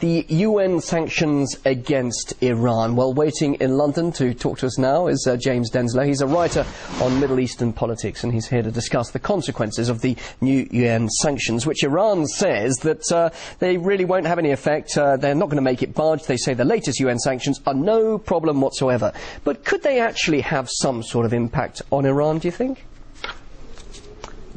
The UN sanctions against Iran. Well, waiting in London to talk to us now is James Denslow. He's a writer on Middle Eastern politics, and he's here to discuss the consequences of the new UN sanctions, which Iran says that they really won't have any effect. They're not going to make it budge. They say the latest UN sanctions are no problem whatsoever. But could they actually have some sort of impact on Iran, do you think?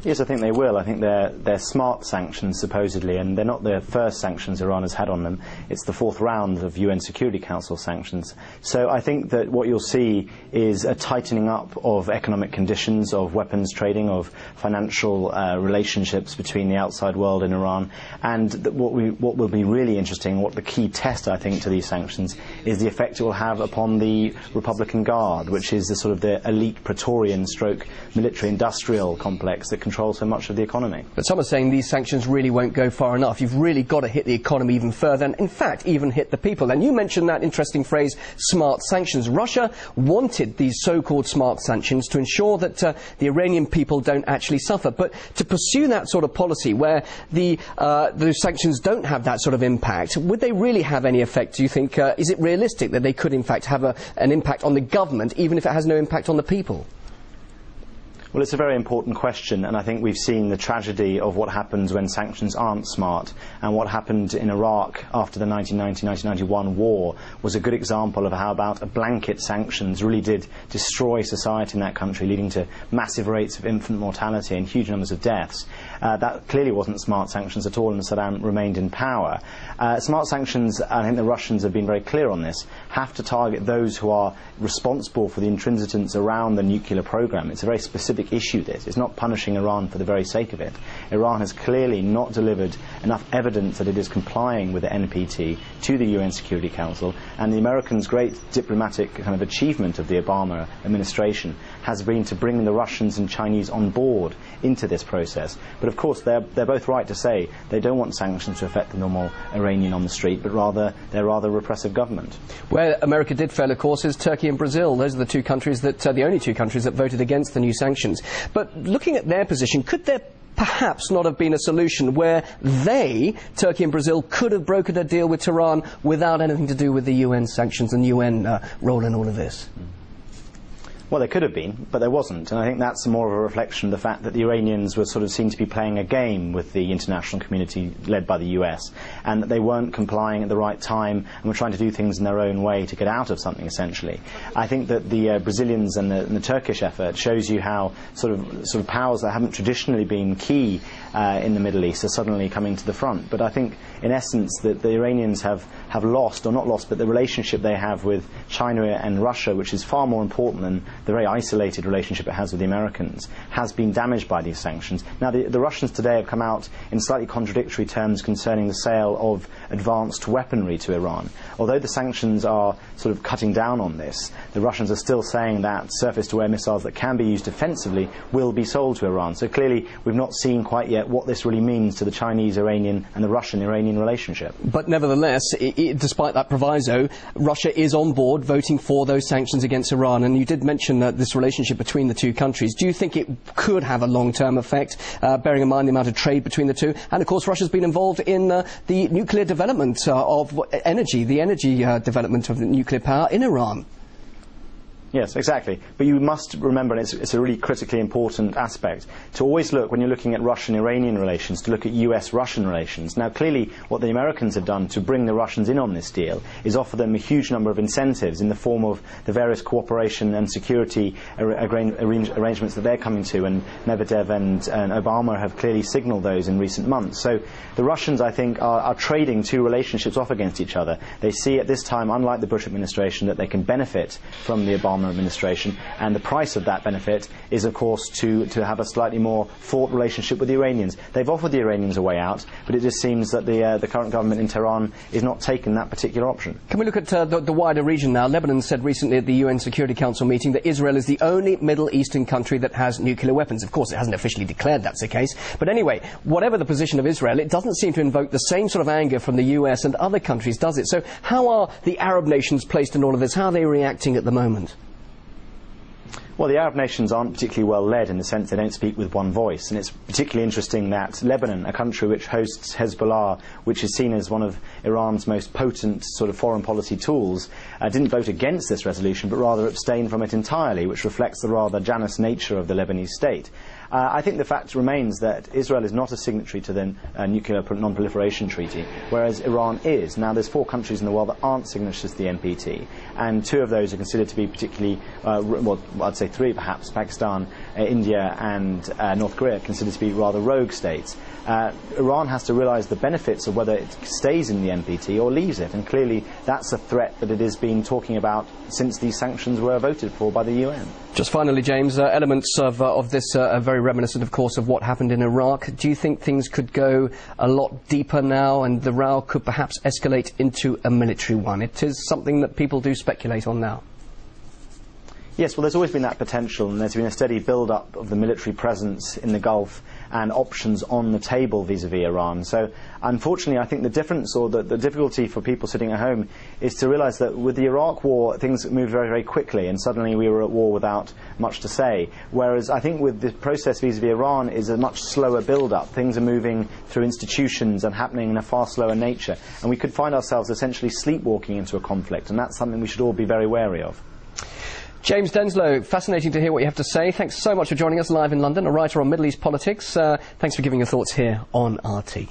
Yes, I think they will. I think they're smart sanctions, supposedly, and they're not the first sanctions Iran has had on them. It's the fourth round of UN Security Council sanctions. So I think that what you'll see is a tightening up of economic conditions, of weapons trading, of financial relationships between the outside world and Iran. And what will be really interesting, what the key test, I think, to these sanctions, is the effect it will have upon the Republican Guard, which is the sort of the elite Praetorian stroke military-industrial complex that control so much of the economy. But some are saying these sanctions really won't go far enough. You've really got to hit the economy even further and, in fact, even hit the people. And you mentioned that interesting phrase, smart sanctions. Russia wanted these so-called smart sanctions to ensure that the Iranian people don't actually suffer. But to pursue that sort of policy where those sanctions don't have that sort of impact, would they really have any effect, do you think? Is it realistic that they could, in fact, have an impact on the government, even if it has no impact on the people? Well, it's a very important question, and I think we've seen the tragedy of what happens when sanctions aren't smart, and what happened in Iraq after the 1990-1991 war was a good example of how about a blanket sanctions really did destroy society in that country, leading to massive rates of infant mortality and huge numbers of deaths. That clearly wasn't smart sanctions at all, and Saddam remained in power. Smart sanctions, I think the Russians have been very clear on this, have to target those who are responsible for the intransigence around the nuclear program. It's a very specific issue, this. It's not punishing Iran for the very sake of it. Iran has clearly not delivered enough evidence that it is complying with the NPT to the UN Security Council, and the Americans' great diplomatic kind of achievement of the Obama administration has been to bring the Russians and Chinese on board into this process. But of course they're both right to say they don't want sanctions to affect the normal Iranian on the street, but rather they're rather repressive government. Where America did fail, of course, is Turkey and Brazil. Those are the two countries that the only two countries that voted against the new sanctions. But looking at their position, could there perhaps not have been a solution where they, Turkey and Brazil, could have brokered a deal with Tehran without anything to do with the UN sanctions and UN role in all of this? Well, there could have been, but there wasn't, and I think that's more of a reflection of the fact that the Iranians were sort of seen to be playing a game with the international community led by the US, and that they weren't complying at the right time and were trying to do things in their own way to get out of something, essentially. I think that the Brazilians and the Turkish effort shows you how sort of powers that haven't traditionally been key in the Middle East are suddenly coming to the front. But I think, in essence, that the Iranians have lost, or not lost, but the relationship they have with China and Russia, which is far more important than the very isolated relationship it has with the Americans, has been damaged by these sanctions. Now, the Russians today have come out in slightly contradictory terms concerning the sale of advanced weaponry to Iran. Although the sanctions are sort of cutting down on this, the Russians are still saying that surface-to-air missiles that can be used defensively will be sold to Iran. So clearly, we've not seen quite yet what this really means to the Chinese-Iranian and the Russian-Iranian relationship. But nevertheless, despite that proviso, Russia is on board voting for those sanctions against Iran. And you did mention this relationship between the two countries. Do you think it could have a long-term effect, bearing in mind the amount of trade between the two? And of course, Russia's been involved in the nuclear development of energy, the energy development of the nuclear power in Iran. Yes, exactly. But you must remember, and it's a really critically important aspect, to always look, when you're looking at Russian-Iranian relations, to look at US-Russian relations. Now, clearly, what the Americans have done to bring the Russians in on this deal is offer them a huge number of incentives in the form of the various cooperation and security arrangements that they're coming to, and Medvedev and Obama have clearly signalled those in recent months. So the Russians, I think, are trading two relationships off against each other. They see at this time, unlike the Bush administration, that they can benefit from the Obama administration, and the price of that benefit is, of course, to have a slightly more fraught relationship with the Iranians. They've offered the Iranians a way out, but it just seems that the current government in Tehran is not taking that particular option. Can we look at the wider region now? Lebanon said recently at the UN Security Council meeting that Israel is the only Middle Eastern country that has nuclear weapons. Of course, it hasn't officially declared that's the case, but anyway, whatever the position of Israel, it doesn't seem to invoke the same sort of anger from the US and other countries, does it? So how are the Arab nations placed in all of this? How are they reacting at the moment? Well, the Arab nations aren't particularly well led in the sense they don't speak with one voice, and it's particularly interesting that Lebanon, a country which hosts Hezbollah, which is seen as one of Iran's most potent sort of foreign policy tools, didn't vote against this resolution but rather abstained from it entirely, which reflects the rather Janus nature of the Lebanese state. I think the fact remains that Israel is not a signatory to the Nuclear Non-Proliferation Treaty, whereas Iran is. Now, there's 4 countries in the world that aren't signatories to the NPT, and 2 of those are considered to be particularly, well, I'd say 3 perhaps, Pakistan, India and North Korea, considered to be rather rogue states. Iran has to realise the benefits of whether it stays in the NPT or leaves it, and clearly that's a threat that it has been talking about since these sanctions were voted for by the UN. Just finally, James, elements of this are very reminiscent, of course, of what happened in Iraq. Do you think things could go a lot deeper now and the row could perhaps escalate into a military one? It is something that people do speculate on now. Yes, well, there's always been that potential, and there's been a steady build-up of the military presence in the Gulf and options on the table vis-à-vis Iran. So, unfortunately, I think the difference, or the difficulty for people sitting at home, is to realise that with the Iraq war, things moved very, very quickly, and suddenly we were at war without much to say. Whereas I think with the process vis-à-vis Iran is a much slower build-up. Things are moving through institutions and happening in a far slower nature, and we could find ourselves essentially sleepwalking into a conflict, and that's something we should all be very wary of. James Denslow, fascinating to hear what you have to say. Thanks so much for joining us live in London, a writer on Middle East politics. Thanks for giving your thoughts here on RT.